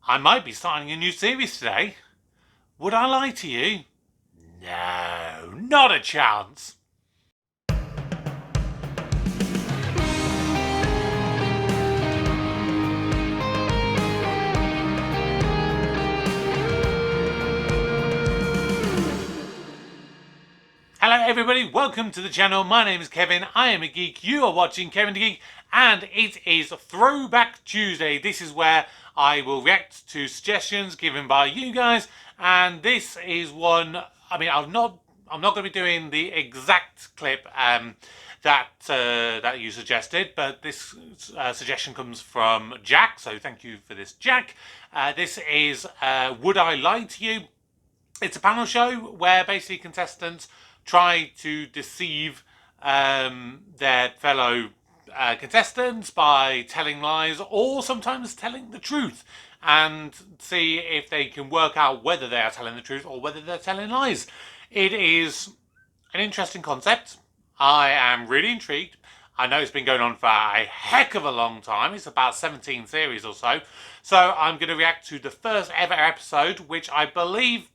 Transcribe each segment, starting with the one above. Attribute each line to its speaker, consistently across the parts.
Speaker 1: I might be starting a new series today. Would I lie to you? No, not a chance. Hello everybody, welcome to the channel. My name is Kevin, I am a geek, you are watching Kevin the Geek, and it is Throwback Tuesday. This is where I will react to suggestions given by you guys, and this is one, I'm not going to be doing the exact clip that you suggested, but this suggestion comes from Jack, so thank you for this, Jack. This is Would I Lie to You? It's a panel show where basically contestants try to deceive their fellow contestants by telling lies or sometimes telling the truth, and see if they can work out whether they are telling the truth or whether they're telling lies. It is an interesting concept. I am really intrigued. I know it's been going on for a heck of a long time. It's about 17 series or so. So I'm going to react to the first ever episode, which I believe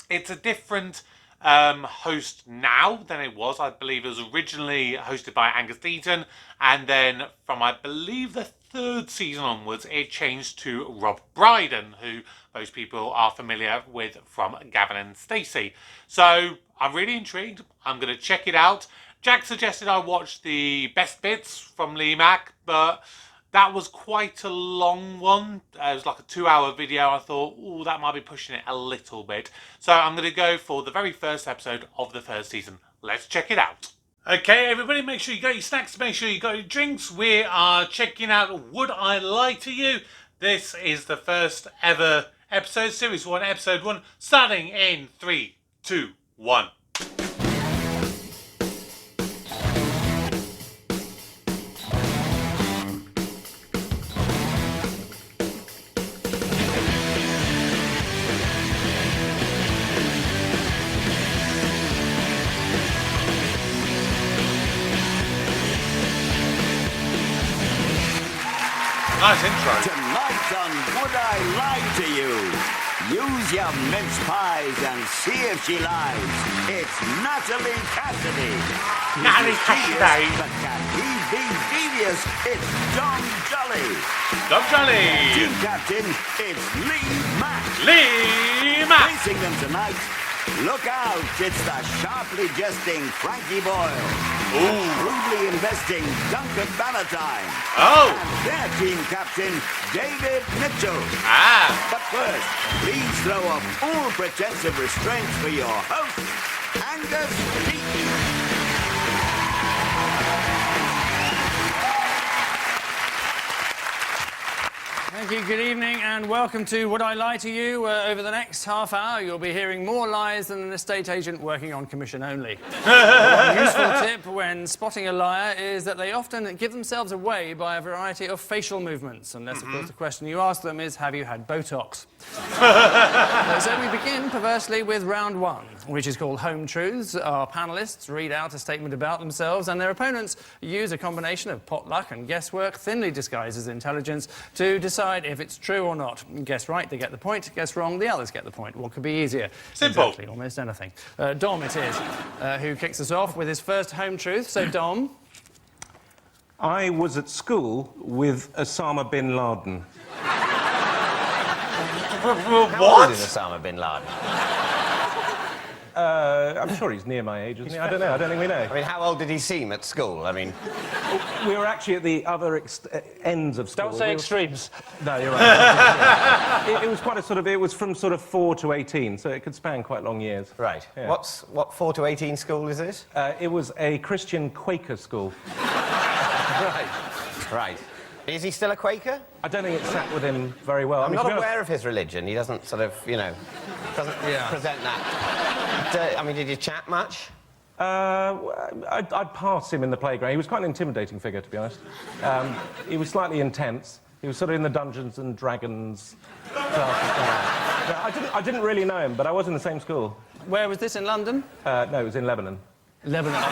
Speaker 1: it's a different host now than it was. I believe it was originally hosted by Angus Deaton, and then from I believe the third season onwards it changed to Rob Brydon, who most people are familiar with from Gavin and Stacey. So I'm really intrigued. I'm going to check it out. Jack suggested I watch the best bits from Lee Mack, but that was quite a long one. It was like a 2-hour video. I thought, oh, that might be pushing it a little bit. So I'm going to go for the very first episode of the first season. Let's check it out. Okay, everybody, make sure you got your snacks, make sure you got your drinks. We are checking out Would I Lie to You? This is the first ever episode, Series 1, Episode 1, starting in 3, 2, 1. Nice intro.
Speaker 2: Tonight on Would I Lie to You? Use your mince pies and see if she lies. It's Natalie Cassidy.
Speaker 1: Natalie Cassidy.
Speaker 2: But can he be devious? It's Dom Jolly.
Speaker 1: Dom Jolly.
Speaker 2: Team captain, it's Lee Mack.
Speaker 1: Lee Mack.
Speaker 2: Facing them tonight, look out, it's the sharply jesting Frankie Boyle.
Speaker 1: Ooh.
Speaker 2: Shrewdly investing Duncan Valentine.
Speaker 1: Oh.
Speaker 2: And their team captain, David Mitchell.
Speaker 1: Ah.
Speaker 2: But first, please throw off all pretense of restraint for your host, Angus Deaton.
Speaker 3: Thank you, good evening, and welcome to Would I Lie to You? Over the next half hour, you'll be hearing more lies than an estate agent working on commission only. One useful tip when spotting a liar is that they often give themselves away by a variety of facial movements, unless, of course, the question you ask them is, have you had Botox? So we begin, perversely, with round one, which is called Home Truths. Our panellists read out a statement about themselves, and their opponents use a combination of potluck and guesswork, thinly disguised as intelligence, to decide if it's true or not. Guess right, they get the point. Guess wrong, the others get the point. What could be easier?
Speaker 1: Simple.
Speaker 3: Exactly, almost anything. Dom it is, who kicks us off with his first home truth. So, Dom.
Speaker 4: I was at school with Osama bin Laden.
Speaker 5: How old is Osama bin Laden?
Speaker 4: I'm sure he's near my age, isn't he? I don't know. I don't think we know.
Speaker 5: I mean, how old did he seem at school? I mean...
Speaker 4: We were actually at the other ends of school.
Speaker 3: Don't say extremes.
Speaker 4: No, you're right. It was quite a sort of... It was from sort of 4 to 18, so it could span quite long years.
Speaker 5: Right.
Speaker 4: Yeah.
Speaker 5: What 4 to 18 school is this?
Speaker 4: It was a Christian Quaker school.
Speaker 5: Right. Right. Is he still a Quaker?
Speaker 4: I don't think it sat with him very well.
Speaker 5: I'm not aware of his religion. He doesn't sort of, you know, doesn't present that. I mean, did you chat much?
Speaker 4: I'd pass him in the playground. He was quite an intimidating figure, to be honest. He was slightly intense. He was sort of in the Dungeons and Dragons class. No, I didn't really know him, but I was in the same school.
Speaker 3: Where was this, in London?
Speaker 4: No, it was in Lebanon.
Speaker 3: Lebanon.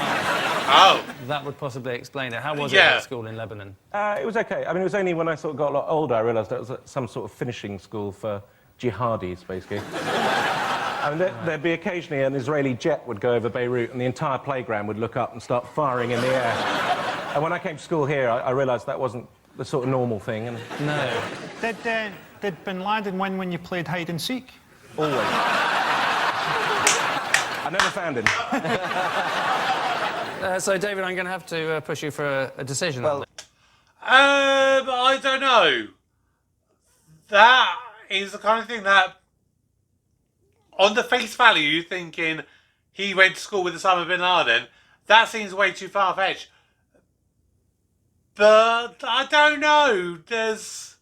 Speaker 1: Oh.
Speaker 3: That would possibly explain it. How was it
Speaker 1: Yeah.
Speaker 3: at school in Lebanon?
Speaker 4: It was okay. I mean, it was only when I sort of got a lot older I realised it was some sort of finishing school for jihadis, basically. And there'd be occasionally an Israeli jet would go over Beirut and the entire playground would look up and start firing in the air. And when I came to school here, I realised that wasn't the sort of normal thing. And
Speaker 3: No.
Speaker 6: Did Bin Laden win when you played hide and seek?
Speaker 4: always. I never found him.
Speaker 3: So, David, I'm going to have to push you for a decision on this.
Speaker 1: I don't know. That is the kind of thing that, on the face value, you're thinking he went to school with Osama bin Laden. That seems way too far-fetched. But I don't know. There's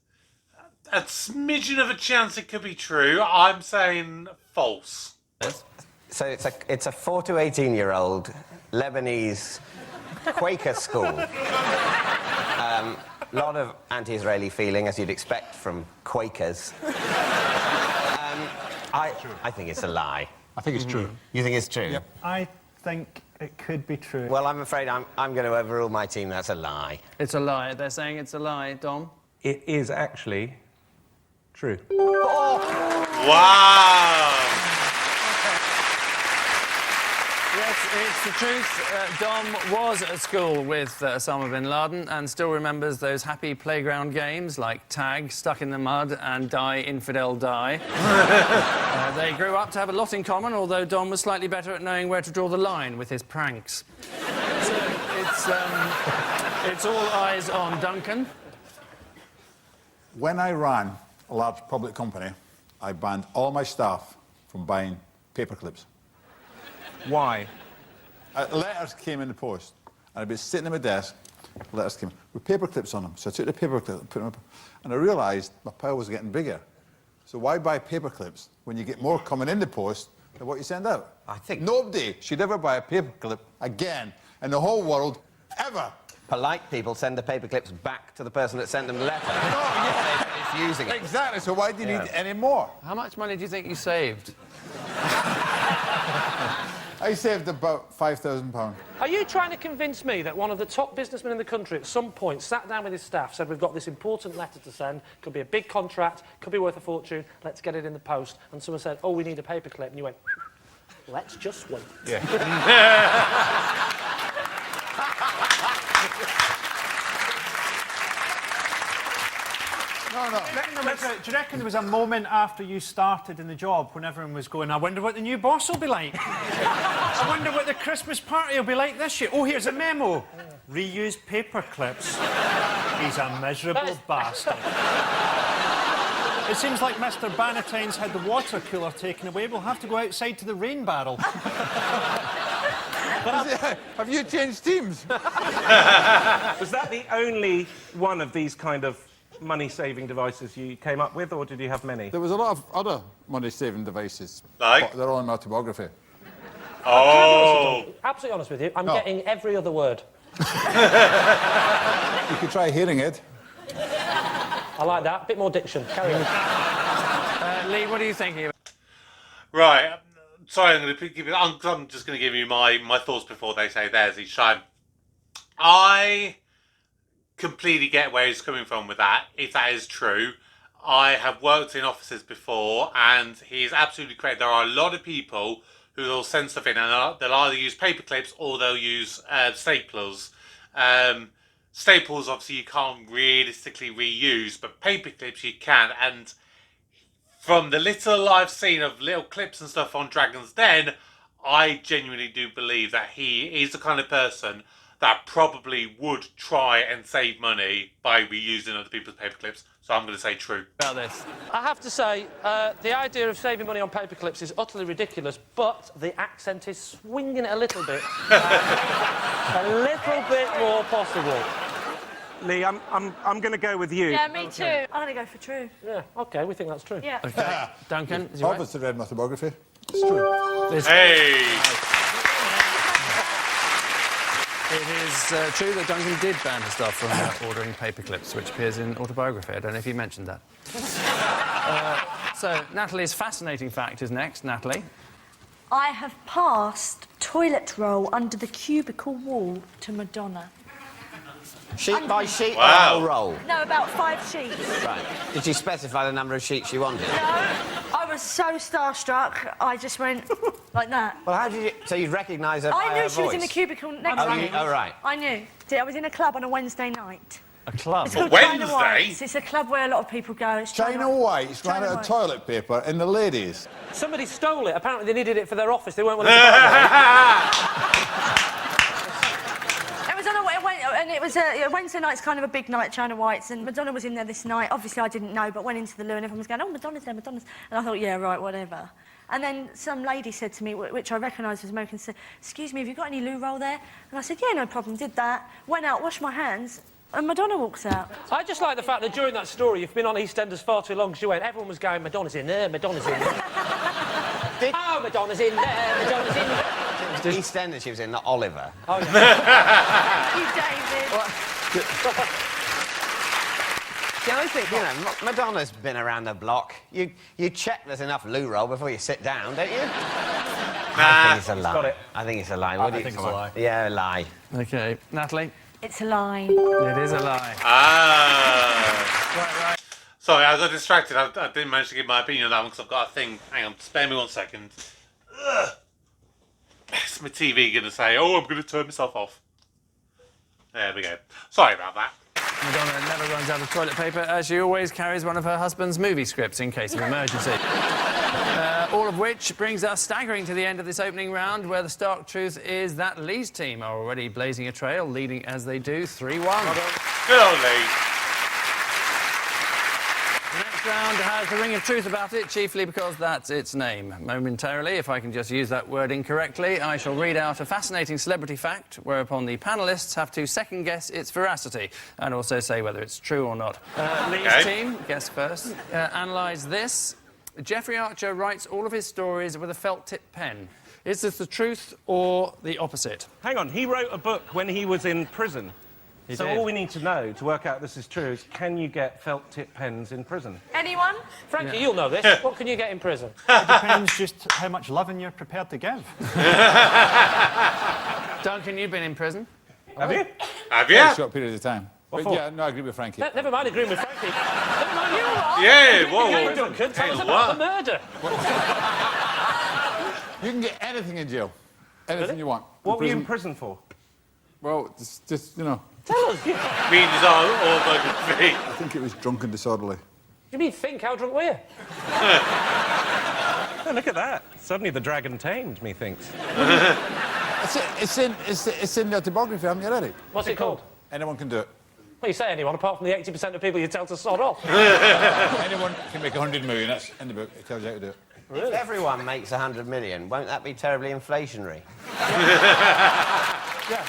Speaker 1: a smidgen of a chance it could be true. I'm saying false.
Speaker 5: So it's a 4 to 18-year-old Lebanese Quaker school. A lot of anti-Israeli feeling, as you'd expect from Quakers. I think it's a lie.
Speaker 7: I think it's true.
Speaker 5: You think it's true?
Speaker 7: Yep.
Speaker 6: I think it could be true.
Speaker 5: Well, I'm afraid I'm going to overrule my team. That's a lie.
Speaker 3: It's a lie. They're saying it's a lie. Dom?
Speaker 4: It is actually true.
Speaker 1: Wow.
Speaker 3: Yes, it's the truth. Dom was at school with Osama bin Laden and still remembers those happy playground games like tag, stuck in the mud, and die, infidel, die. They grew up to have a lot in common, although Dom was slightly better at knowing where to draw the line with his pranks. So it's all eyes on Duncan.
Speaker 7: When I ran a large public company, I banned all my staff from buying paper clips.
Speaker 4: Why?
Speaker 7: Letters came in the post, and I'd be sitting at my desk, letters came with paper clips on them. So I took the paper clip, put them up, and I realised my pile was getting bigger. So why buy paper clips when you get more coming in the post than what you send out?
Speaker 5: I think-
Speaker 7: nobody should ever buy a paper clip again in the whole world, ever.
Speaker 5: Polite people send the paper clips back to the person that sent them the letter. They finish using it.
Speaker 7: Exactly, so why do you need any more?
Speaker 3: How much money do you think you saved?
Speaker 7: I saved about £5,000.
Speaker 8: Are you trying to convince me that one of the top businessmen in the country at some point sat down with his staff, said, we've got this important letter to send, could be a big contract, could be worth a fortune, let's get it in the post, and someone said, oh, we need a paperclip, and you went, let's just wait.
Speaker 4: Yeah.
Speaker 7: No.
Speaker 6: Do you reckon there was a moment after you started in the job when everyone was going, I wonder what the new boss will be like? I wonder what the Christmas party will be like this year. Oh, here's a memo. Reuse paper clips. He's a miserable bastard. It seems like Mr. Bannatyne's had the water cooler taken away. We'll have to go outside to the rain barrel.
Speaker 7: Have you changed teams?
Speaker 4: Was that the only one of these kind of money-saving devices you came up with, or did you have many?
Speaker 7: There was a lot of other money-saving devices.
Speaker 1: Like?
Speaker 7: But they're all in my autobiography.
Speaker 1: Oh.
Speaker 8: Absolutely honest with you, I'm getting every other word.
Speaker 7: You could try hearing it.
Speaker 8: I like that. Bit more diction. Carry on.
Speaker 3: Lee, what are you thinking about?
Speaker 1: Right. Sorry, I'm just going to give you my thoughts before they say theirs each time. I completely get where he's coming from with that, if that is true. I have worked in offices before, and he's absolutely correct. There are a lot of people who will send stuff in, and they'll either use paper clips or they'll use staplers. Staples, obviously, you can't realistically reuse, but paper clips you can. And from the little I've seen of little clips and stuff on Dragon's Den, I genuinely do believe that he is the kind of person that probably would try and save money by reusing other people's paper clips. So I'm going to say true.
Speaker 3: About this?
Speaker 8: I have to say, the idea of saving money on paper clips is utterly ridiculous, but the accent is swinging it a little bit. A little bit more possible.
Speaker 4: Lee, I'm going to go with you.
Speaker 9: Yeah, me too. I'm going to go for true.
Speaker 8: Yeah, OK, we think that's true.
Speaker 9: Yeah.
Speaker 3: Okay. Duncan, is he right?
Speaker 7: Obviously read my autobiography. It's true.
Speaker 1: Hey!
Speaker 3: It is true that Duncan did ban his staff from ordering paper clips, which appears in autobiography. I don't know if you mentioned that. So, Natalie's fascinating fact is next. Natalie?
Speaker 9: I have passed toilet roll under the cubicle wall to Madonna.
Speaker 5: Sheet by sheet or
Speaker 1: Wow.
Speaker 5: whole roll?
Speaker 9: No, about 5 sheets.
Speaker 5: Right. Did she specify the number of sheets you wanted?
Speaker 9: No, I was so starstruck, I just went like that.
Speaker 5: Well, how did you... So you'd recognise her by
Speaker 9: I knew
Speaker 5: her
Speaker 9: she was in the
Speaker 5: voice?
Speaker 9: cubicle next
Speaker 5: Oh,
Speaker 9: to
Speaker 5: you,
Speaker 9: me.
Speaker 5: oh, right.
Speaker 9: I knew. See, I was in a club on a Wednesday night.
Speaker 3: A club.
Speaker 9: It's called
Speaker 1: Wednesday?
Speaker 9: China Whites. It's a club where a lot of people go. It's
Speaker 7: China Whites ran
Speaker 9: China
Speaker 7: out of
Speaker 9: Whites.
Speaker 7: toilet paper in the ladies.
Speaker 8: Somebody stole it. Apparently they needed it for their office. They weren't willing to buy
Speaker 9: It was on and it was Wednesday night's kind of a big night at China Whites, and Madonna was in there this night. Obviously, I didn't know, but went into the loo and everyone was going, "Oh, Madonna's there, Madonna's." And I thought, yeah, right, whatever. And then some lady said to me, which I recognised as American, said, "Excuse me, have you got any loo roll there?" And I said, "Yeah, no problem." Did that. Went out, washed my hands, and Madonna walks out.
Speaker 8: I just like the fact that during that story you've been on EastEnders far too long because you went, everyone was going, Madonna's in there, Madonna's in there. Oh, Madonna's in there, Madonna's in there.
Speaker 5: EastEnders she was in, not Oliver.
Speaker 8: Oh, yeah.
Speaker 9: Thank you, David.
Speaker 5: Yeah, I think, you know, Madonna's been around the block. You check there's enough loo roll before you sit down, don't you? I think it's a lie.
Speaker 4: got it.
Speaker 5: I think it's a lie. What do you
Speaker 3: think it's a lie.
Speaker 5: Yeah, a lie.
Speaker 3: OK. Natalie?
Speaker 9: It's a lie.
Speaker 3: It is a lie.
Speaker 1: Ah.
Speaker 3: Right.
Speaker 1: Sorry, I got distracted. I didn't manage to give my opinion on that one because I've got a thing. Hang on, spare me 1 second. Ugh. It's my TV going to say, "Oh, I'm going to turn myself off." There we go. Sorry about that.
Speaker 3: Madonna never runs out of toilet paper, as she always carries one of her husband's movie scripts in case of emergency. All of which brings us staggering to the end of this opening round, where the stark truth is that Lee's team are already blazing a trail, leading as they do 3-1.
Speaker 1: Good old Lee.
Speaker 3: The next round has the ring of truth about it, chiefly because that's its name. Momentarily, if I can just use that word incorrectly, I shall read out a fascinating celebrity fact, whereupon the panellists have to second-guess its veracity, and also say whether it's true or not. Lee's team, guess first, analyse this. Jeffrey Archer writes all of his stories with a felt-tip pen. Is this the truth or the opposite?
Speaker 4: Hang on, he wrote a book when he was in prison. So
Speaker 3: did.
Speaker 4: all we need to know to work out this is true is, can you get felt-tip pens in prison?
Speaker 9: Anyone?
Speaker 8: Frankie, you'll know this. What can you get in prison?
Speaker 6: It depends just how much loving you're prepared to give.
Speaker 3: Duncan, you've been in prison.
Speaker 4: Have you?
Speaker 1: Have you?
Speaker 7: A short period of time. But
Speaker 3: for?
Speaker 7: yeah, no, I agree with Frankie.
Speaker 8: Never mind agreeing with Frankie. Never mind you.
Speaker 1: Yeah, whoa,
Speaker 8: Okay,
Speaker 1: whoa.
Speaker 8: Duncan, tell us
Speaker 1: Hang on,
Speaker 8: about
Speaker 1: what?
Speaker 8: the murder.
Speaker 7: You can get anything in jail. Anything you want.
Speaker 4: What were you in prison for?
Speaker 7: Well, it's just, you know,
Speaker 8: Tell us. You
Speaker 1: Means all over the feet.
Speaker 7: I think it was drunk and disorderly.
Speaker 8: mean think? How drunk were you?
Speaker 4: Oh, look at that. Suddenly the dragon tamed, methinks.
Speaker 7: It's in the autobiography, haven't you read it?
Speaker 8: What's it called?
Speaker 7: Anyone can do it.
Speaker 8: Well, you say anyone, apart from the 80% of people you tell to sod off.
Speaker 7: Anyone can make 100 million. That's in the book. It tells you how to do it.
Speaker 5: If everyone makes 100 million, won't that be terribly inflationary?
Speaker 7: Yeah.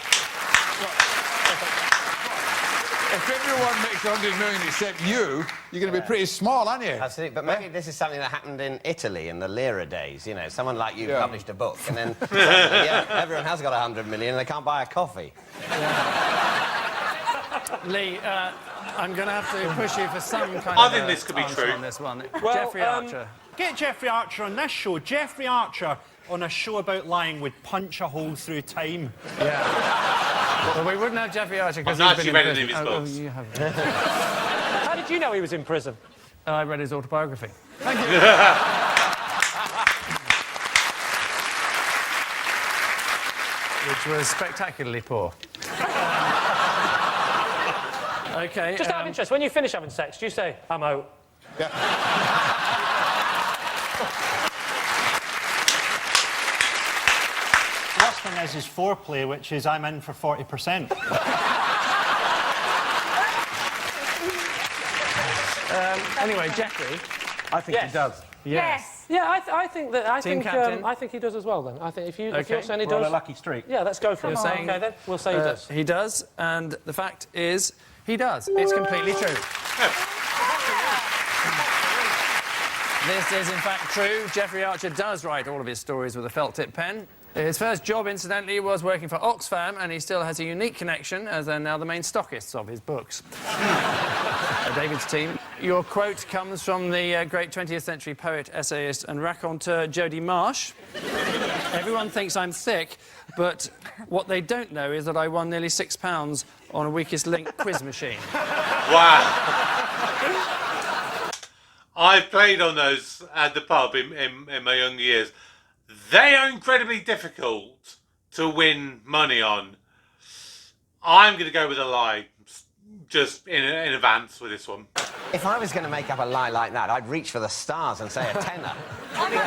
Speaker 7: If everyone makes 100 million except you, you're going to be pretty small, aren't you?
Speaker 5: That's it. But maybe this is something that happened in Italy in the Lira days. You know, someone like you published a book, and then suddenly, everyone has got 100 million and they can't buy a coffee.
Speaker 3: Lee, I'm going to have to push you for some kind
Speaker 1: I
Speaker 3: of
Speaker 1: think this could be
Speaker 3: answer
Speaker 1: true.
Speaker 3: on this one.
Speaker 6: Well,
Speaker 3: Jeffrey Archer.
Speaker 6: Get Jeffrey Archer on this show. Jeffrey Archer on a show about lying would punch a hole through time.
Speaker 3: Yeah. Well, we wouldn't have Jeffrey Archer because
Speaker 1: I've
Speaker 3: he's
Speaker 1: not
Speaker 3: been in
Speaker 1: actually read any
Speaker 3: prison.
Speaker 1: of his books.
Speaker 3: You haven't.
Speaker 8: How did you know he was in prison?
Speaker 3: I read his autobiography. Which was spectacularly poor. OK.
Speaker 8: Just out of interest, when you finish having sex, do you say, I'm out?
Speaker 7: Yeah.
Speaker 6: The worst thing is his foreplay, which is I'm in for 40%.
Speaker 3: Anyway, Jeffrey.
Speaker 4: I think
Speaker 8: Yes.
Speaker 4: he does.
Speaker 9: Yes.
Speaker 8: Yeah, I think that.
Speaker 3: Team captain?
Speaker 8: I think he does as well. Then I think if you're
Speaker 3: Okay,
Speaker 8: saying he
Speaker 4: We're on a
Speaker 8: does,
Speaker 4: lucky streak.
Speaker 8: yeah, let's go for it.
Speaker 3: You're saying-
Speaker 8: Okay, then we'll say he does.
Speaker 3: He does, and the fact is, he does. It's completely true. This is, in fact, true. Jeffrey Archer does write all of his stories with a felt-tip pen. His first job, incidentally, was working for Oxfam, and he still has a unique connection, as they're now the main stockists of his books. David's team, Your quote comes from the great 20th century poet, essayist and raconteur Jodie Marsh. Everyone thinks I'm thick, but what they don't know is that I won nearly £6 on a Weakest Link quiz machine.
Speaker 1: Wow. I've played on those at the pub in my younger years. They are incredibly difficult to win money on. I'm going to go with a lie, just in advance with this one.
Speaker 5: If I was going to make up a lie like that, I'd reach for the stars and say a tenner.
Speaker 9: One thing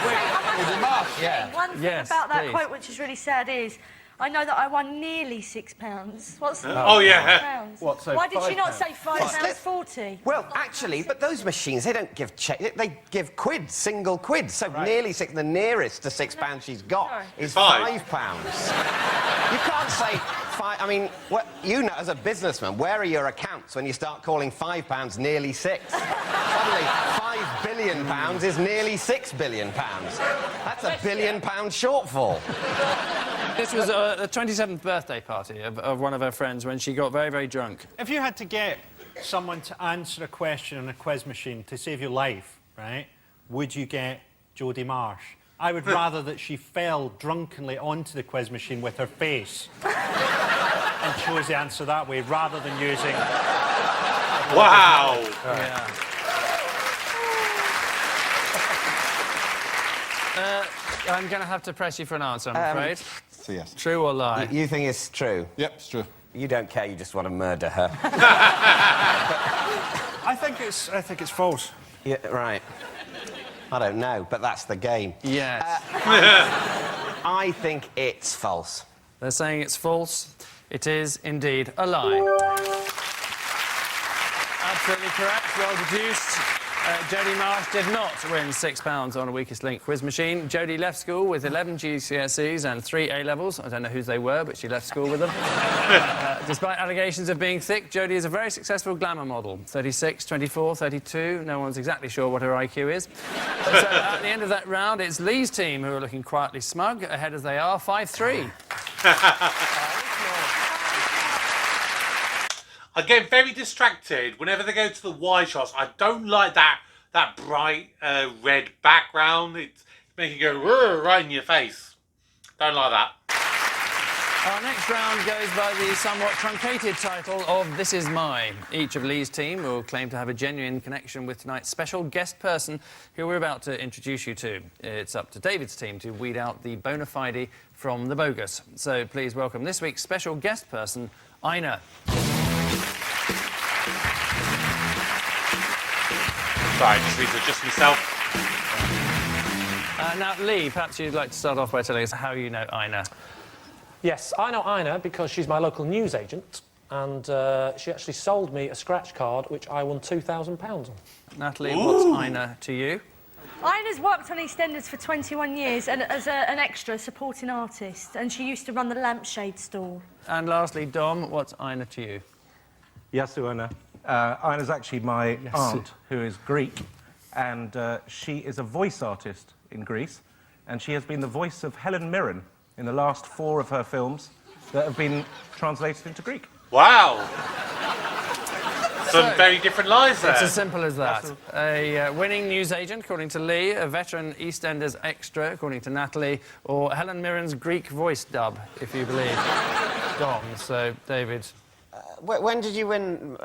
Speaker 3: Yes,
Speaker 9: about that
Speaker 3: please.
Speaker 9: quote which is really sad is, I know that I won nearly £6. What's
Speaker 1: Oh, yeah.
Speaker 9: £6?
Speaker 4: What, so
Speaker 9: Why did she not
Speaker 4: £5?
Speaker 9: say £5.40?
Speaker 5: Well, actually, but those machines, they don't give they give quid, single quid. So nearly six, the nearest to £6 she's got is
Speaker 1: £5.
Speaker 5: £5. You can't say five. I mean, you know, as a businessman, where are your accounts when you start calling £5 nearly six? Suddenly, £5 billion is nearly £6 billion. That's a £1 billion shortfall.
Speaker 3: This was the 27th birthday party of one of her friends when she got very, very drunk.
Speaker 6: If you had to get someone to answer a question on a quiz machine to save your life, right, would you get Jodie Marsh? I would rather that she fell drunkenly onto the quiz machine with her face and chose the answer that way, rather than using...
Speaker 1: Wow.
Speaker 3: Yeah. I'm going to have to press you for an answer, I'm afraid.
Speaker 7: Say yes.
Speaker 3: True or lie?
Speaker 5: You think it's true?
Speaker 7: Yep, it's true.
Speaker 5: You don't care, you just want to murder her.
Speaker 6: I think it's false.
Speaker 5: Yeah, right. I don't know, but that's the game.
Speaker 3: Yes.
Speaker 5: I think it's false.
Speaker 3: They're saying it's false. It is indeed a lie. Absolutely correct. Well deduced. Jodie Marsh did not win £6 on a Weakest Link quiz machine. Jodie left school with 11 GCSEs and 3 A-levels. I don't know whose they were, but she left school with them. Despite allegations of being thick, Jodie is a very successful glamour model. 36, 24, 32. No one's exactly sure what her IQ is. So at the end of that round, it's Lee's team who are looking quietly smug, ahead as they are, 5-3.
Speaker 1: I get very distracted whenever they go to the wide shots. I don't like that bright red background. It's making you go right in your face. Don't like that.
Speaker 3: Our next round goes by the somewhat truncated title of This Is My. Each of Lee's team will claim to have a genuine connection with tonight's special guest person who we're about to introduce you to. It's up to David's team to weed out the bona fide from the bogus. So please welcome this week's special guest person, Ina.
Speaker 1: Sorry, I just need to adjust myself.
Speaker 3: Now, Lee, perhaps you'd like to start off by telling us how you know Ina.
Speaker 8: Yes, I know Ina because she's my local news agent, and she actually sold me a scratch card which I won £2,000 on.
Speaker 3: Natalie, what's Ina to you?
Speaker 9: Ina's worked on EastEnders for 21 years and as an extra supporting artist, and she used to run the lampshade stall.
Speaker 3: And lastly, Dom, what's Ina to you?
Speaker 4: Yasu Ina. Ina's actually my aunt, who is Greek, and she is a voice artist in Greece, and she has been the voice of Helen Mirren in the last 4 of her films that have been translated into Greek.
Speaker 1: Wow. Some very different lies there.
Speaker 3: It's as simple as that. A winning newsagent, according to Lee, a veteran EastEnders extra, according to Natalie, or Helen Mirren's Greek voice dub, if you believe Dom. So, David.
Speaker 5: When did you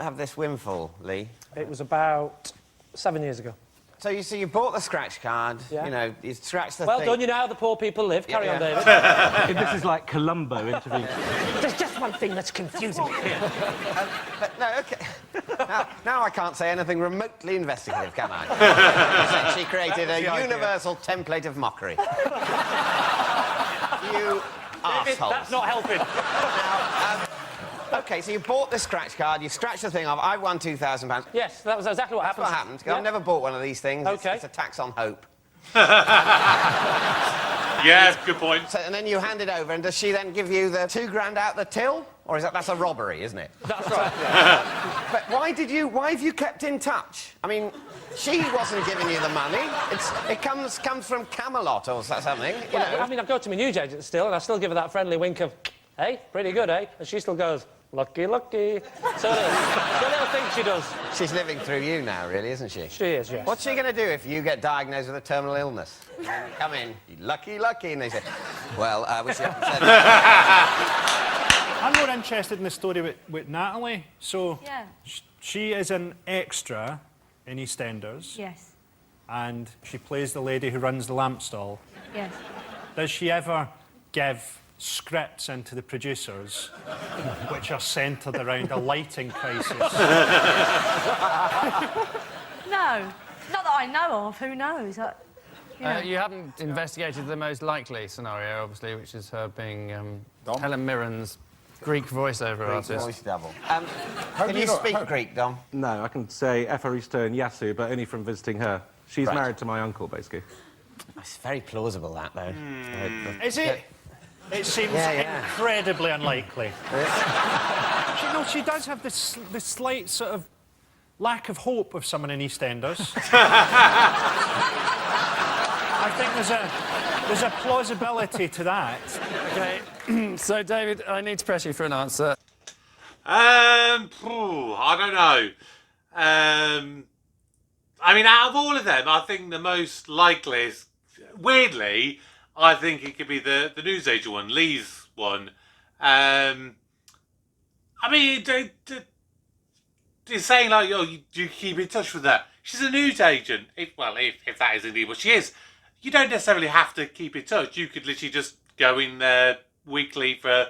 Speaker 5: have this windfall, Lee?
Speaker 8: It was about 7 years ago.
Speaker 5: So you bought the scratch card,
Speaker 8: Yeah.
Speaker 5: you know, you scratched the
Speaker 8: Well
Speaker 5: thing.
Speaker 8: done, you know how the poor people live. Carry on, David.
Speaker 4: This is like Columbo interviewing.
Speaker 8: There's just one thing that's confusing me.
Speaker 5: But no, OK. now I can't say anything remotely investigative, can I? She created a universal template of mockery. You arseholes.
Speaker 8: That's not helping.
Speaker 5: OK, so you bought the scratch card, you scratched the thing off, I won £2,000.
Speaker 8: Yes, that was exactly what happened.
Speaker 5: What happened?
Speaker 8: Yeah.
Speaker 5: I've never bought one of these things.
Speaker 8: OK.
Speaker 5: It's a tax on hope.
Speaker 1: Yeah, good point.
Speaker 5: So, and then you hand it over, and does she then give you the £2,000 out the till? Or that's a robbery, isn't it?
Speaker 8: That's right.
Speaker 5: But why have you kept in touch? I mean, she wasn't giving you the money. It comes from Camelot or something, you know.
Speaker 8: I mean, I go to my news agent still, and I still give her that friendly wink of, hey, pretty good, eh? And she still goes, Lucky, lucky. So it is. The little thing she does.
Speaker 5: She's living through you now, really, isn't she?
Speaker 8: She is, yes.
Speaker 5: What's she going to do if you get diagnosed with a terminal illness? Come in, lucky, lucky, and they say, well, I wish you hadn't said that.
Speaker 6: I'm more interested in the story with Natalie. So,
Speaker 9: Yeah.
Speaker 6: she is an extra in EastEnders.
Speaker 9: Yes.
Speaker 6: And she plays the lady who runs the lamp stall.
Speaker 9: Yes.
Speaker 6: Does she ever give scripts into the producers which are centred around a lighting crisis?
Speaker 9: No. Not that I know of. Who knows?
Speaker 3: You haven't investigated the most likely scenario, obviously, which is her being Helen Mirren's Greek voiceover artist.
Speaker 5: Voice double. Can you speak Greek, Dom?
Speaker 4: No, I can say Efaristo and Yasu, but only from visiting her. She's married to my uncle, basically.
Speaker 5: It's very plausible, that, though.
Speaker 6: Is it? It seems incredibly unlikely. She does have this slight sort of lack of hope of someone in EastEnders. I think there's a plausibility to that.
Speaker 3: OK, so, David, I need to press you for an answer.
Speaker 1: I don't know. I mean, out of all of them, I think the most likely is, weirdly, I think it could be the newsagent one, Lee's one. I mean, it's saying like, oh, you keep in touch with her. She's a newsagent. If that is indeed what she is, you don't necessarily have to keep in touch. You could literally just go in there weekly for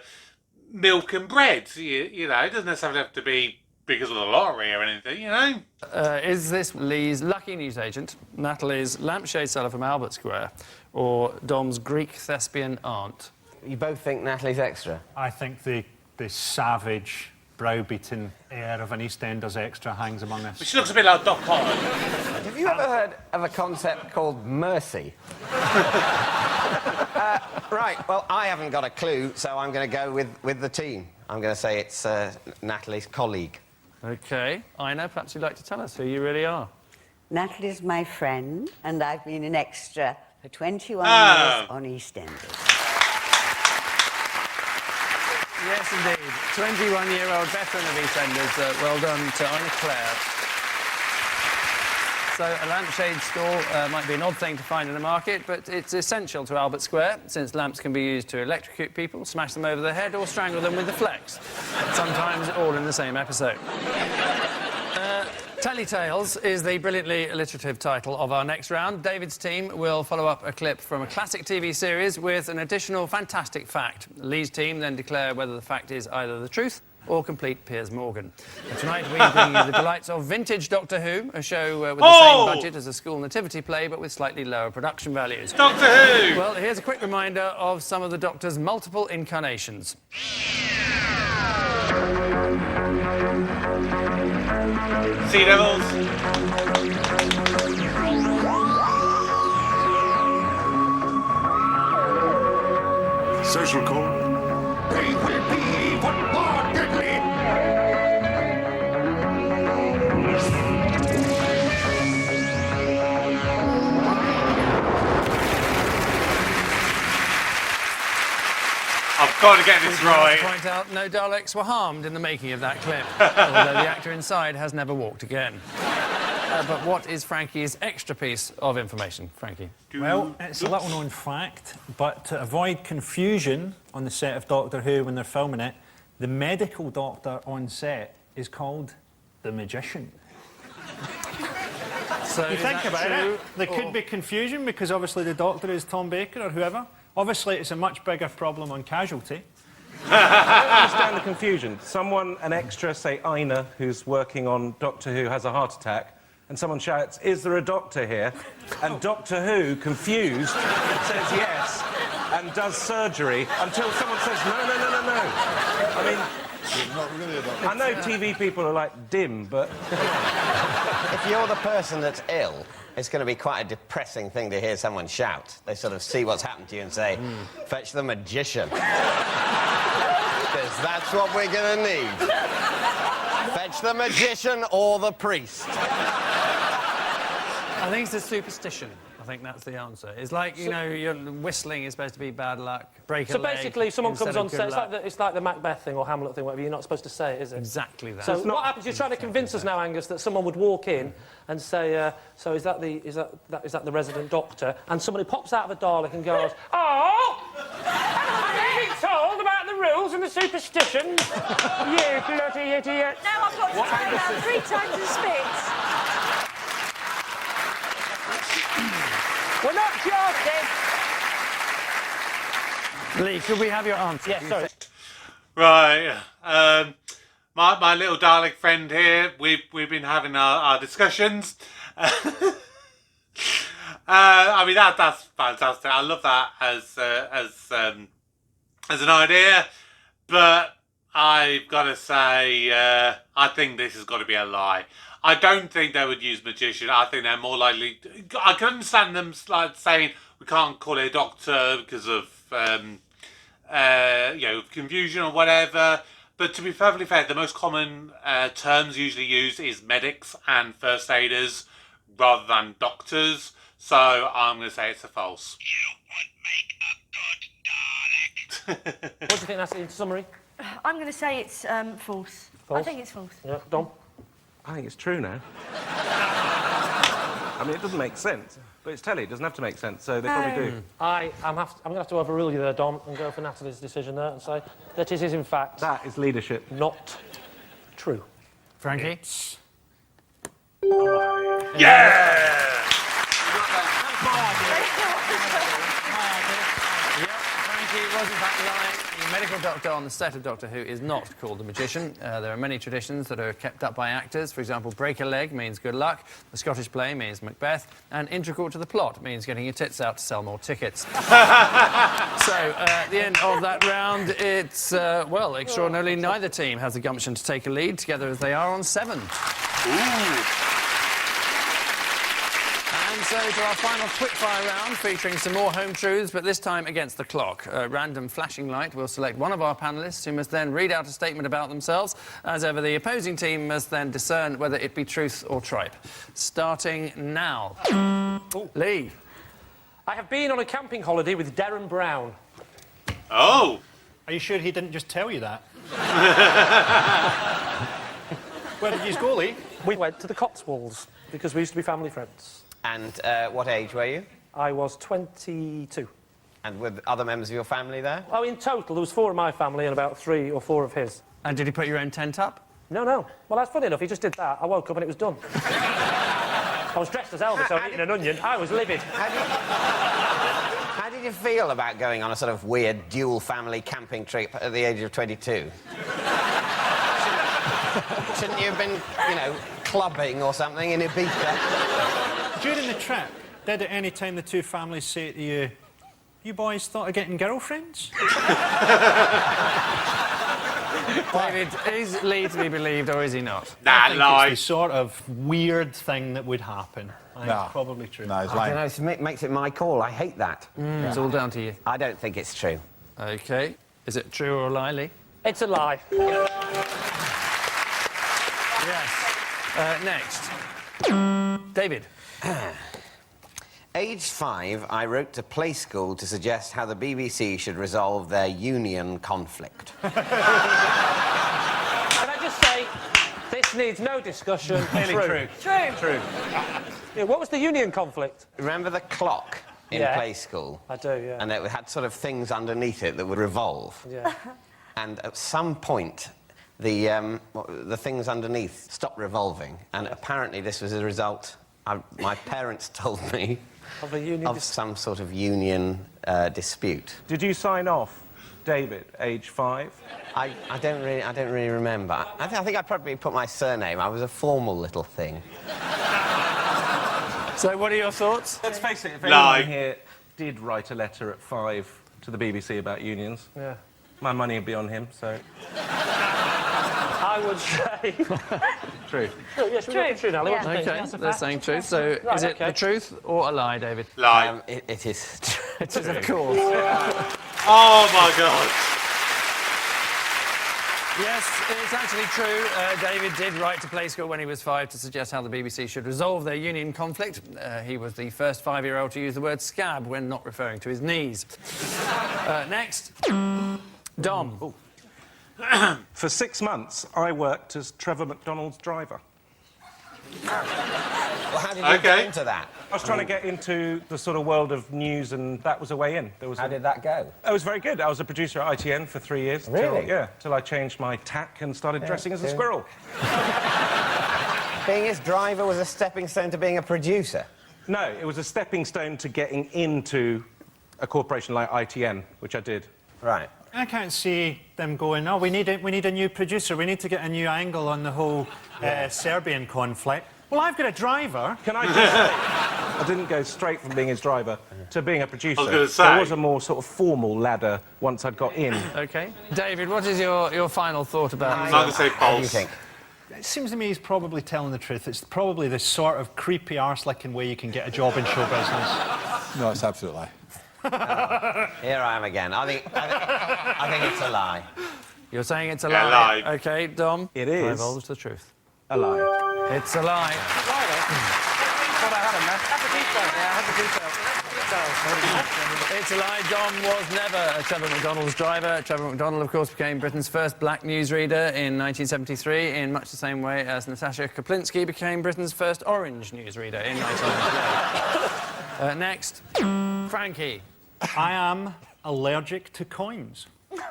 Speaker 1: milk and bread. You know, it doesn't necessarily have to be because of the lottery or anything, you know?
Speaker 3: Is this Lee's lucky newsagent, Natalie's lampshade seller from Albert Square, or Dom's Greek thespian aunt?
Speaker 5: You both think Natalie's extra?
Speaker 6: I think the savage, browbeaten air of an EastEnders extra hangs among us.
Speaker 1: But she looks a bit like Doc Holland.
Speaker 5: Have you ever heard of a concept called mercy? Right, well, I haven't got a clue, so I'm going to go with the team. I'm going to say it's Natalie's colleague.
Speaker 3: OK. Ina, perhaps you'd like to tell us who you really are.
Speaker 10: Natalie's my friend, and I've been an extra for 21 years on EastEnders.
Speaker 3: Yes, indeed. 21-year-old veteran of EastEnders. Well done to Ina Clare. So a lampshade store might be an odd thing to find in the market, but it's essential to Albert Square, since lamps can be used to electrocute people, smash them over the head, or strangle them with the flex. Sometimes all in the same episode. Telly-Tales is the brilliantly alliterative title of our next round. David's team will follow up a clip from a classic TV series with an additional fantastic fact. Lee's team then declare whether the fact is either the truth or complete Piers Morgan. And tonight we bring you the delights of vintage Doctor Who, a show with the same budget as a school nativity play, but with slightly lower production values.
Speaker 1: Doctor Who!
Speaker 3: Well, here's a quick reminder of some of the Doctor's multiple incarnations.
Speaker 1: Sea Devils.
Speaker 11: Social call. They will be what more deadly.
Speaker 1: I've got to get this right.
Speaker 3: To point out, no Daleks were harmed in the making of that clip, although the actor inside has never walked again. But what is Frankie's extra piece of information, Frankie?
Speaker 6: Well, it's a little-known fact, but to avoid confusion on the set of Doctor Who when they're filming it, the medical doctor on set is called the Magician.
Speaker 3: So
Speaker 6: you think about it, there could be confusion because obviously the doctor is Tom Baker or whoever. Obviously, it's a much bigger problem on Casualty.
Speaker 4: I don't understand the confusion. An extra, say Ina, who's working on Doctor Who, has a heart attack, and someone shouts, "Is there a doctor here?" And Doctor Who, confused, says yes and does surgery until someone says, no. I mean,
Speaker 7: Not really a doctor.
Speaker 4: I know TV people are like dim, but...
Speaker 5: If you're the person that's ill, it's going to be quite a depressing thing to hear someone shout. They sort of see what's happened to you and say, fetch the magician. Because that's what we're going to need. Fetch the magician or the priest.
Speaker 3: I think it's a superstition. I think that's the answer. It's like, you know, your whistling is supposed to be bad luck, break a leg.
Speaker 8: So basically, if someone
Speaker 3: instead
Speaker 8: comes
Speaker 3: of
Speaker 8: on
Speaker 3: good
Speaker 8: set,
Speaker 3: luck.
Speaker 8: it's like the Macbeth thing or Hamlet thing, whatever, you're not supposed to say it, is it?
Speaker 3: Exactly that.
Speaker 8: So what happens, you're trying to convince us now, Angus, that someone would walk in and say, so is that the resident doctor? And somebody pops out of a Dalek and goes, oh, am being told about the rules and the superstitions? You bloody idiot.
Speaker 9: Now I've got to turn around 3 times and spit.
Speaker 8: We're not joking.
Speaker 3: Lee, could we have your answer?
Speaker 8: Yes, sorry.
Speaker 1: Right. My little Dalek friend here, we've been having our discussions. I mean that's fantastic. I love that as an idea, but I've got to say I think this has got to be a lie. I don't think they would use magician. I think they're more likely. I can understand them like saying we can't call it a doctor because of confusion or whatever. But to be perfectly fair, the most common terms usually used is medics and first aiders rather than doctors. So I'm going to say it's a false.
Speaker 8: What do you think that's in summary?
Speaker 9: I'm going to say it's false. I think it's false.
Speaker 8: Yeah, Dom?
Speaker 4: I think it's true now. I mean, it doesn't make sense, but it's telly. It doesn't have to make sense, so they probably do.
Speaker 8: I'm going to have to overrule you there, Dom, and go for Natalie's decision there and say that it is, in fact...
Speaker 4: That is leadership.
Speaker 8: ...not true.
Speaker 3: Frankie?
Speaker 1: Yeah!
Speaker 3: Frankie was in fact lying. The medical doctor on the set of Doctor Who is not called the magician. There are many traditions that are kept up by actors. For example, break a leg means good luck, the Scottish play means Macbeth, and integral to the plot means getting your tits out to sell more tickets. So, at the end of that round, it's, well, extraordinarily, neither team has the gumption to take a lead, together as they are on 7.
Speaker 1: Ooh.
Speaker 3: And so to our final quickfire round, featuring some more home truths, but this time against the clock. A random flashing light will select one of our panellists, who must then read out a statement about themselves. As ever, the opposing team must then discern whether it be truth or tripe. Starting now. Lee.
Speaker 8: I have been on a camping holiday with Darren Brown.
Speaker 1: Oh.
Speaker 6: Are you sure he didn't just tell you that? Where did you go, Lee?
Speaker 8: We went to the Cotswolds because we used to be family friends.
Speaker 5: And what age were you?
Speaker 8: I was 22.
Speaker 5: And were other members of your family there?
Speaker 8: Oh, in total, there was 4 of my family and about 3 or 4 of his.
Speaker 3: And did you put your own tent up?
Speaker 8: No. Well, that's funny enough. He just did that. I woke up and it was done. I was dressed as Elvis. I was eating an onion. I was livid.
Speaker 5: How did you feel about going on a sort of weird dual family camping trip at the age of 22? Shouldn't you have been, you know, clubbing or something in Ibiza?
Speaker 6: During the trip, did at any time the 2 families say to you, you boys thought of getting girlfriends?
Speaker 3: David, is Lee to be believed or is he not?
Speaker 1: Nah, lie.
Speaker 6: It's the sort of weird thing that would happen. I think it's probably true.
Speaker 7: No, it's
Speaker 5: I
Speaker 7: lying.
Speaker 5: don't know, it makes it my call. I hate that.
Speaker 3: It's all down to you.
Speaker 5: I don't think it's true.
Speaker 3: OK. Is it true or a lie, Lee?
Speaker 8: It's a lie.
Speaker 3: Yes. Next. David.
Speaker 5: Aged 5, I wrote to Play School to suggest how the BBC should resolve their union conflict.
Speaker 8: Can I just say, this needs no discussion.
Speaker 3: Clearly
Speaker 9: True.
Speaker 3: True.
Speaker 8: Yeah, what was the union conflict?
Speaker 5: Remember the clock in
Speaker 8: Yeah.
Speaker 5: Play School?
Speaker 8: I do, yeah.
Speaker 5: And it had sort of things underneath it that would revolve.
Speaker 8: Yeah.
Speaker 5: And at some point, the things underneath stopped revolving, and apparently this was a result, my parents told me,
Speaker 8: Of a union
Speaker 5: of some sort of union dispute.
Speaker 4: Did you sign off, David, age 5?
Speaker 5: I don't really remember. I think I probably put my surname. I was a formal little thing.
Speaker 3: So what are your thoughts?
Speaker 4: Let's face it, if
Speaker 1: Lie.
Speaker 4: anyone here did write a letter at 5 to the BBC about unions,
Speaker 8: Yeah.
Speaker 4: my money would be on him, so...
Speaker 8: I would say...
Speaker 4: True.
Speaker 8: Yes, we're looking true now. What do you think?
Speaker 3: OK,
Speaker 8: That's a
Speaker 3: they're
Speaker 8: fact.
Speaker 3: saying truth. So
Speaker 8: Right,
Speaker 3: is it
Speaker 8: okay.
Speaker 3: the truth or a lie, David?
Speaker 1: Lie.
Speaker 5: It is true.
Speaker 3: It is, of course.
Speaker 1: Oh my God.
Speaker 3: Yes, it's actually true. David did write to Play School when he was 5 to suggest how the BBC should resolve their union conflict. He was the first 5-year-old to use the word scab when not referring to his knees. Next, Dom.
Speaker 4: Ooh. For 6 months, I worked as Trevor McDonald's driver.
Speaker 5: Well, how did you get into that?
Speaker 4: I was trying to get into the sort of world of news, and that was a way in.
Speaker 5: How did that go?
Speaker 4: It was very good. I was a producer at ITN for 3 years.
Speaker 5: Really?
Speaker 4: Till I changed my tack and started dressing as a squirrel.
Speaker 5: Being his driver was a stepping stone to being a producer?
Speaker 4: No, it was a stepping stone to getting into a corporation like ITN, which I did.
Speaker 5: Right.
Speaker 6: I can't see them going, oh, we need a new producer. We need to get a new angle on the whole Serbian conflict. Well, I've got a driver.
Speaker 4: Can I just say, I didn't go straight from being his driver to being a producer.
Speaker 1: I was gonna say.
Speaker 4: There was a more sort of formal ladder once I'd got in.
Speaker 3: OK. David, what is your final thought about...
Speaker 1: I'm not going to say
Speaker 5: What do you
Speaker 1: false.
Speaker 5: think?
Speaker 6: It seems to me he's probably telling the truth. It's probably the sort of creepy arse-licking way you can get a job in show business.
Speaker 7: No, it's absolute lie.
Speaker 5: Here I am again. I think it's a lie.
Speaker 3: You're saying it's a
Speaker 1: Yeah,
Speaker 3: lie?
Speaker 1: lie.
Speaker 3: OK, Dom.
Speaker 4: It is.
Speaker 3: Divulge the truth.
Speaker 4: A lie.
Speaker 3: It's a lie. It's a lie. Dom was never a Trevor McDonald's driver. Trevor McDonald, of course, became Britain's first black newsreader in 1973, in much the same way as Natasha Kaplinsky became Britain's first orange newsreader in 1998. Next, Frankie.
Speaker 6: I am allergic to coins.
Speaker 9: What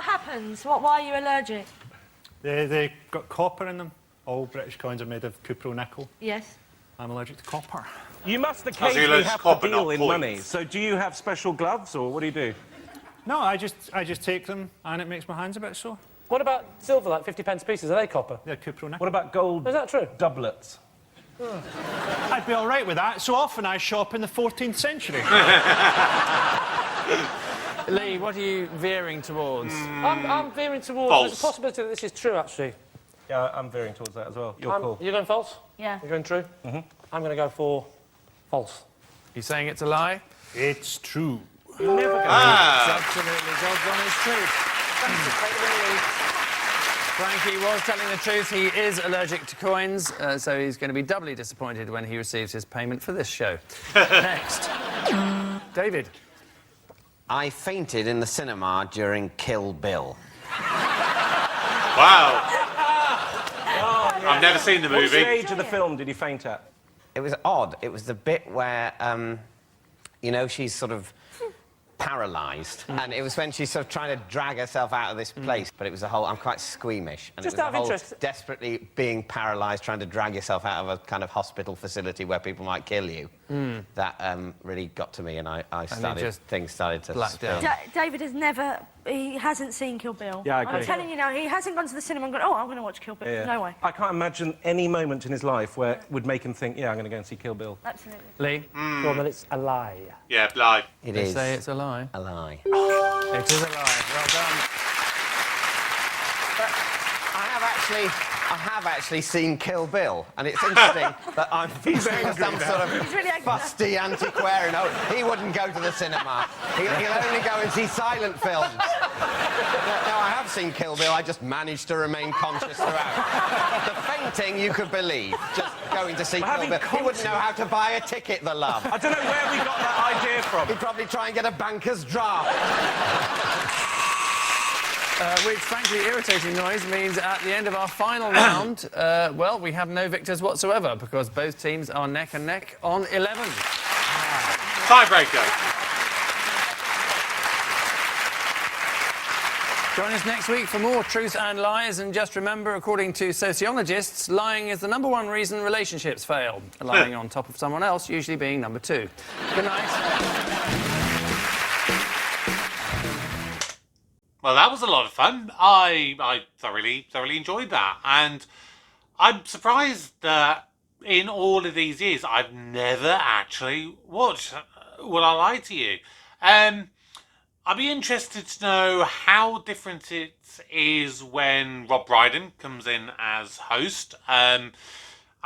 Speaker 9: happens? Why are you allergic?
Speaker 6: They got copper in them. All British coins are made of cupro nickel.
Speaker 9: Yes.
Speaker 6: I'm allergic to copper.
Speaker 4: You must
Speaker 1: you're
Speaker 4: occasionally
Speaker 1: allowed to
Speaker 4: have
Speaker 1: copper,
Speaker 4: to deal
Speaker 1: not
Speaker 4: in
Speaker 1: points.
Speaker 4: money. So do you have special gloves, or what do you do?
Speaker 6: No, I just take them and it makes my hands a bit sore.
Speaker 8: What about silver, like 50p pieces? Are they copper?
Speaker 6: They're cupro nickel.
Speaker 4: What about gold
Speaker 8: Is that true?
Speaker 4: doublets?
Speaker 6: I'd be all right with that. So often I shop in the 14th century.
Speaker 3: Lee, what are you veering towards?
Speaker 8: I'm veering towards...
Speaker 1: False.
Speaker 8: There's a possibility that this is true, actually.
Speaker 4: Yeah, I'm veering towards that as well. You're cool.
Speaker 8: You're going false?
Speaker 9: Yeah.
Speaker 8: You're going true? Mm-hmm. I'm going to go for false.
Speaker 3: You saying it's a lie?
Speaker 6: It's true.
Speaker 3: You never go. It's absolutely God's honest truth. Frankie was telling the truth. He is allergic to coins, so he's going to be doubly disappointed when he receives his payment for this show. Next. David.
Speaker 5: I fainted in the cinema during Kill Bill.
Speaker 1: Wow. I've never seen the
Speaker 4: What's the
Speaker 1: movie.
Speaker 4: age of the film did you faint at?
Speaker 5: It was odd. It was the bit where, you know, she's sort of paralysed. And it was when she's sort of trying to drag herself out of this place. But it was the whole... I'm quite squeamish. And
Speaker 8: Just
Speaker 5: it was
Speaker 8: out
Speaker 5: the
Speaker 8: of
Speaker 5: whole
Speaker 8: interest-
Speaker 5: desperately being paralysed, trying to drag yourself out of a kind of hospital facility where people might kill you. That really got to me, and things started to
Speaker 3: blacked
Speaker 5: spin.
Speaker 3: out.
Speaker 9: David has never... He hasn't seen Kill Bill.
Speaker 4: Yeah, I agree.
Speaker 9: I'm telling you now, he hasn't gone to the cinema and gone, oh, I'm going to watch Kill Bill.
Speaker 4: Yeah.
Speaker 9: No way.
Speaker 4: I can't imagine any moment in his life where it would make him think, yeah, I'm going to go and see Kill Bill.
Speaker 9: Absolutely.
Speaker 3: Lee.
Speaker 8: Go on, then it's a lie.
Speaker 1: Yeah, lie.
Speaker 5: It
Speaker 3: They
Speaker 5: is
Speaker 3: say it's a lie.
Speaker 5: a lie.
Speaker 3: It is a lie. Well done.
Speaker 5: But I have actually seen Kill Bill, and it's interesting that I'm featuring some sort of
Speaker 9: He's really angry.
Speaker 5: fusty antiquarian. Oh, he wouldn't go to the cinema. He'll only go and see silent films. No, I have seen Kill Bill. I just managed to remain conscious throughout. The fainting, you could believe. Just going to see Kill
Speaker 4: having
Speaker 5: Bill. He wouldn't know how to buy a ticket, the love.
Speaker 4: I don't know where we got that idea from.
Speaker 5: He'd probably try and get a banker's draft.
Speaker 3: Which, frankly, irritating noise means at the end of our final round, well, we have no victors whatsoever because both teams are neck and neck on 11.
Speaker 1: Tiebreaker.
Speaker 3: Join us next week for more Truth and Lies, and just remember, according to sociologists, lying is the #1 reason relationships fail. Lying on top of someone else usually being number 2. Good night.
Speaker 1: Well, that was a lot of fun. I thoroughly enjoyed that. And I'm surprised that in all of these years, I've never actually watched Will I Lie to You? I'd be interested to know how different it is when Rob Brydon comes in as host. I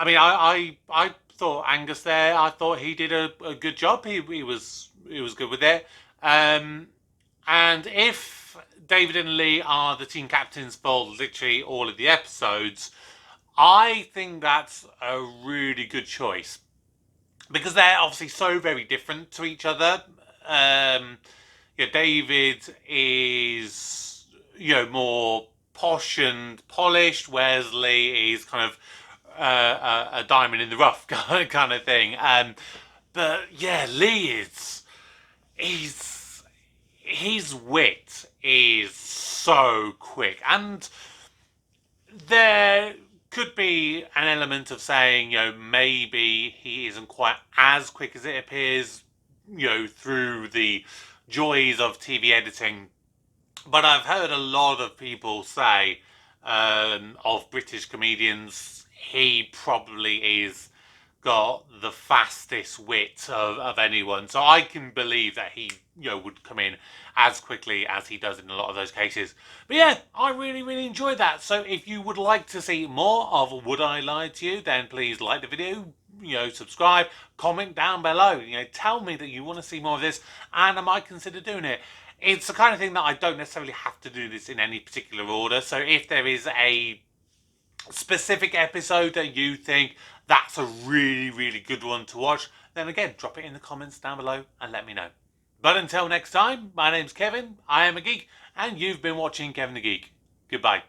Speaker 1: mean, I thought Angus there, I thought he did a good job. He was good with it. And if David and Lee are the team captains for literally all of the episodes, I think that's a really good choice. Because they're obviously so very different to each other. David is, more posh and polished, whereas Lee is kind of a diamond in the rough kind of thing. But yeah, Lee his wit is so quick, and there could be an element of saying, maybe he isn't quite as quick as it appears, through the joys of TV editing. But I've heard a lot of people say of British comedians, he probably is got the fastest wit of anyone. So I can believe that he, would come in as quickly as he does in a lot of those cases. But yeah, I really, really enjoyed that. So if you would like to see more of Would I Lie to You, then please like the video, subscribe, comment down below. Tell me that you want to see more of this, and I might consider doing it. It's the kind of thing that I don't necessarily have to do this in any particular order. So if there is a specific episode that you think that's a really, really good one to watch, then again, drop it in the comments down below and let me know. But until next time, my name's Kevin, I am a geek, and you've been watching Kevin the Geek. Goodbye.